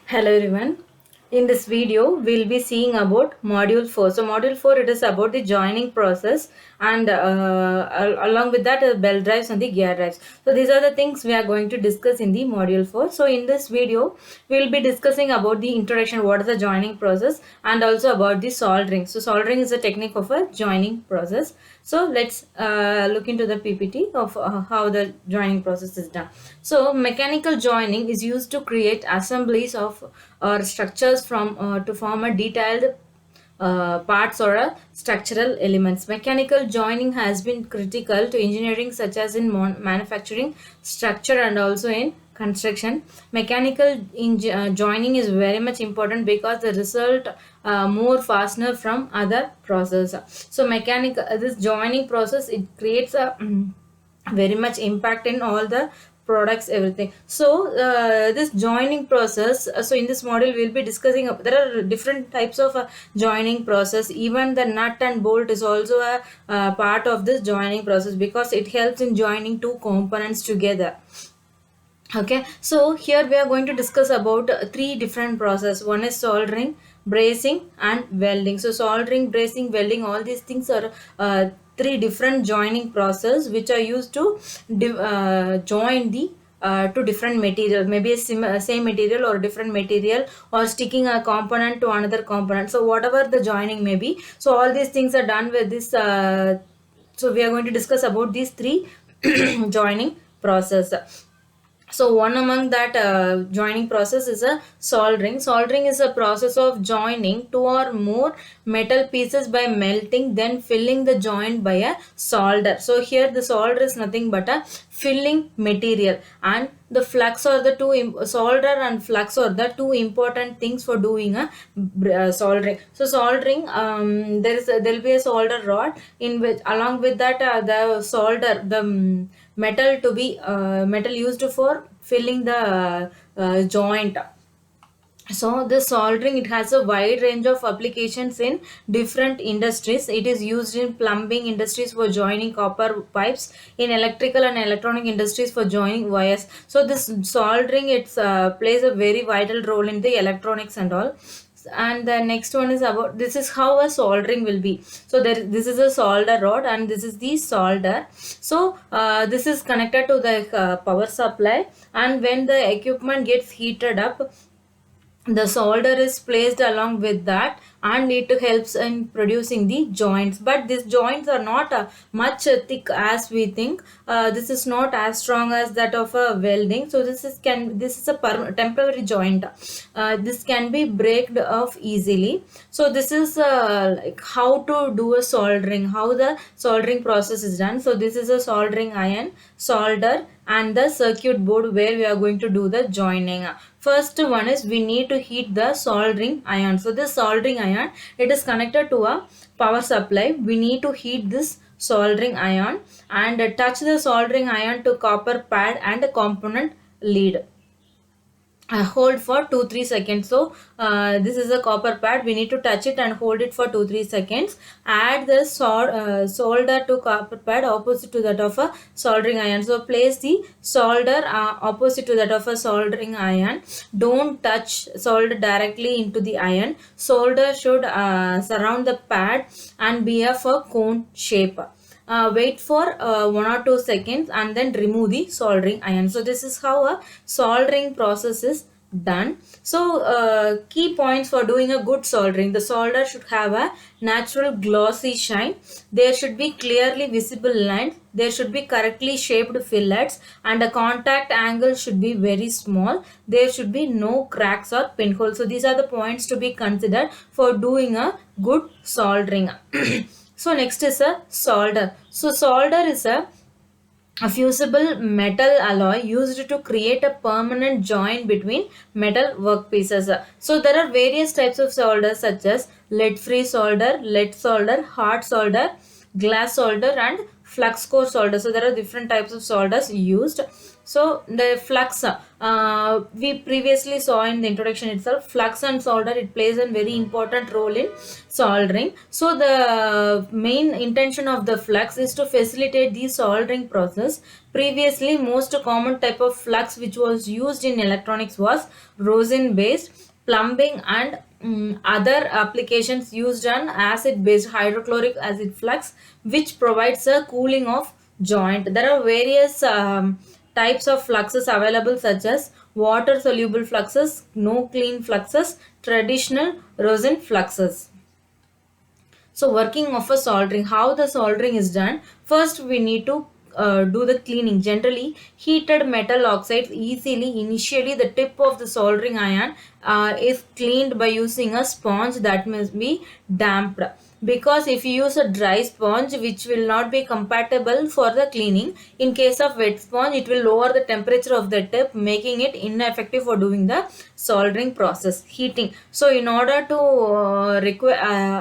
Hello everyone. In this video, we'll be seeing about module 4. So module 4, it is about the joining process and along with that belt drives and the gear drives. So these are the things we are going to discuss in the module 4. So in this video, we'll be discussing about the introduction, what is the joining process, and also about the soldering. So soldering is a technique of a joining process. So let's look into the PPT of how the joining process is done. So mechanical joining is used to create assemblies of or structures from to form a detailed parts or structural elements. Mechanical joining has been critical to engineering such as in manufacturing, structure and also in construction. Mechanical joining is very much important because the result more fastener from other process. So mechanical this joining process, it creates a very much impact in all the products, everything. So this joining process, so in this model we'll be discussing there are different types of joining process. Even the nut and bolt is also a part of this joining process because it helps in joining two components together. Okay, so here we are going to discuss about three different process. One is soldering, bracing and welding. So soldering, bracing, welding, all these things are three different joining process which are used to join the to different material, maybe a same material or different material, or sticking a component to another component. So whatever the joining may be, so all these things are done with this. So we are going to discuss about these three joining process. So one among that joining process is a soldering. Soldering is a process of joining two or more metal pieces by melting, then filling the joint by a solder. So here the solder is nothing but a filling material, and the flux or the solder and flux are the two important things for doing a soldering. So soldering, there will be a solder rod in which along with that the solder, the metal to be metal used for filling the joint. So the soldering, it has a wide range of applications in different industries. It is used in plumbing industries for joining copper pipes, in electrical and electronic industries for joining wires. So this soldering, it's plays a very vital role in the electronics and all. And the next one is about, this is how a soldering will be. So this is a solder rod and this is the solder. So this is connected to the power supply, and when the equipment gets heated up, the solder is placed along with that, and it helps in producing the joints. But these joints are not much thick as we think. This is not as strong as that of a welding. So this is a temporary joint. This can be breaked off easily. So this is like how to do a soldering, how the soldering process is done. So this is a soldering iron, solder, and the circuit board where we are going to do the joining. First one is we need to heat the soldering iron. So this soldering iron, it is connected to a power supply. We need to heat this soldering iron and touch the soldering iron to copper pad and a component lead. Hold for 2-3 seconds. So this is a copper pad, we need to touch it and hold it for 2-3 seconds. Add the solder to copper pad opposite to that of a soldering iron. So place the solder opposite to that of a soldering iron. Don't touch solder directly into the iron. Solder should surround the pad and be of a cone shape. Wait for 1 or 2 seconds and then remove the soldering iron. So this is how a soldering process is done. So key points for doing a good soldering: the solder should have a natural glossy shine, there should be clearly visible lines, there should be correctly shaped fillets, and the contact angle should be very small, there should be no cracks or pinholes. So these are the points to be considered for doing a good soldering. So next is a solder. So solder is a fusible metal alloy used to create a permanent joint between metal workpieces. So there are various types of solder such as lead-free solder, lead solder, hard solder, glass solder, and flux core solder. So there are different types of solders used. So the flux, we previously saw in the introduction itself, flux and solder, it plays a very important role in soldering. So the main intention of the flux is to facilitate the soldering process. Previously, most common type of flux which was used in electronics was rosin based. Plumbing and other applications used an acid based hydrochloric acid flux, which provides a cooling of joint. There are various types of fluxes available, such as water soluble fluxes, no clean fluxes, traditional rosin fluxes. So working of a soldering, how the soldering is done. First we need to do the cleaning. Generally, heated metal oxides easily. Initially, the tip of the soldering iron is cleaned by using a sponge that must be damped, because if you use a dry sponge, which will not be compatible for the cleaning. In case of wet sponge, it will lower the temperature of the tip, making it ineffective for doing the soldering process. Heating, so in order to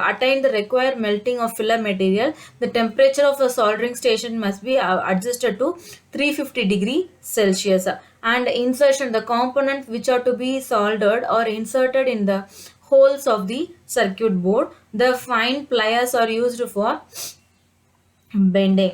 attain the required melting of filler material, the temperature of a soldering station must be adjusted to 350 degrees Celsius. And insertion, the components which are to be soldered or inserted in the holes of the circuit board. The fine pliers are used for bending.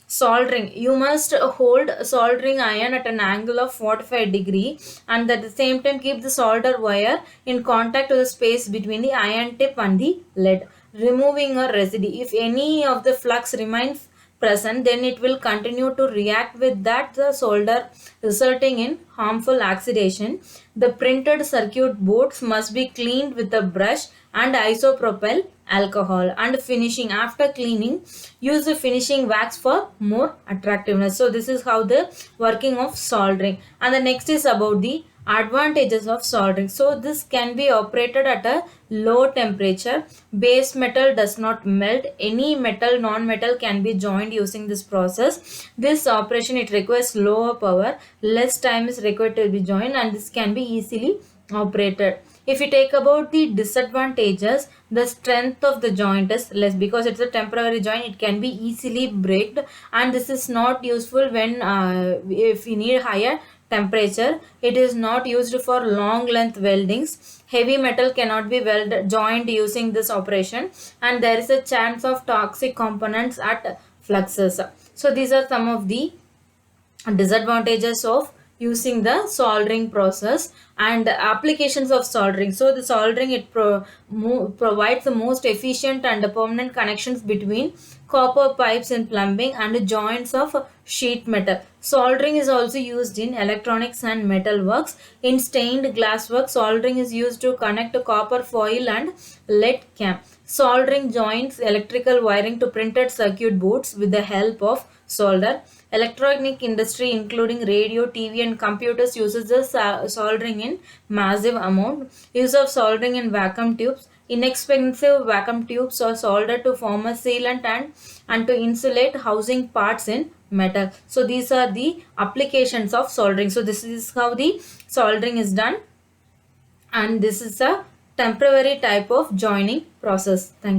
Soldering, you must hold soldering iron at an angle of 45 degree, and at the same time keep the solder wire in contact with the space between the iron tip and the lead, removing a residue. If any of the flux remains present, then it will continue to react with that the solder, resulting in harmful oxidation. The printed circuit boards must be cleaned with a brush and isopropyl alcohol. And finishing, after cleaning, use the finishing wax for more attractiveness. So this is how the working of soldering. And the next is about the advantages of soldering. So this can be operated at a low temperature. Base metal does not melt. Any metal, non-metal can be joined using this process. This operation, it requires lower power, less time is required to be joined, and this can be easily operated. If you take about the disadvantages, the strength of the joint is less, because it's a temporary joint, it can be easily breaked, and this is not useful when if you need higher temperature. It is not used for long length weldings. Heavy metal cannot be joined using this operation, and there is a chance of toxic components at fluxes. So these are some of the disadvantages of using the soldering process and applications of soldering. So the soldering, it provides the most efficient and permanent connections between copper pipes in plumbing and joints of sheet metal. Soldering is also used in electronics and metal works. In stained glass work, soldering is used to connect copper foil and lead cam. Soldering joins electrical wiring to printed circuit boards with the help of solder. Electronic industry, including radio, TV, and computers, uses the soldering in massive amount. Use of soldering in vacuum tubes. Inexpensive vacuum tubes are soldered to form a sealant and to insulate housing parts in metal. So these are the applications of soldering. So this is how the soldering is done, and this is a temporary type of joining process. Thank you.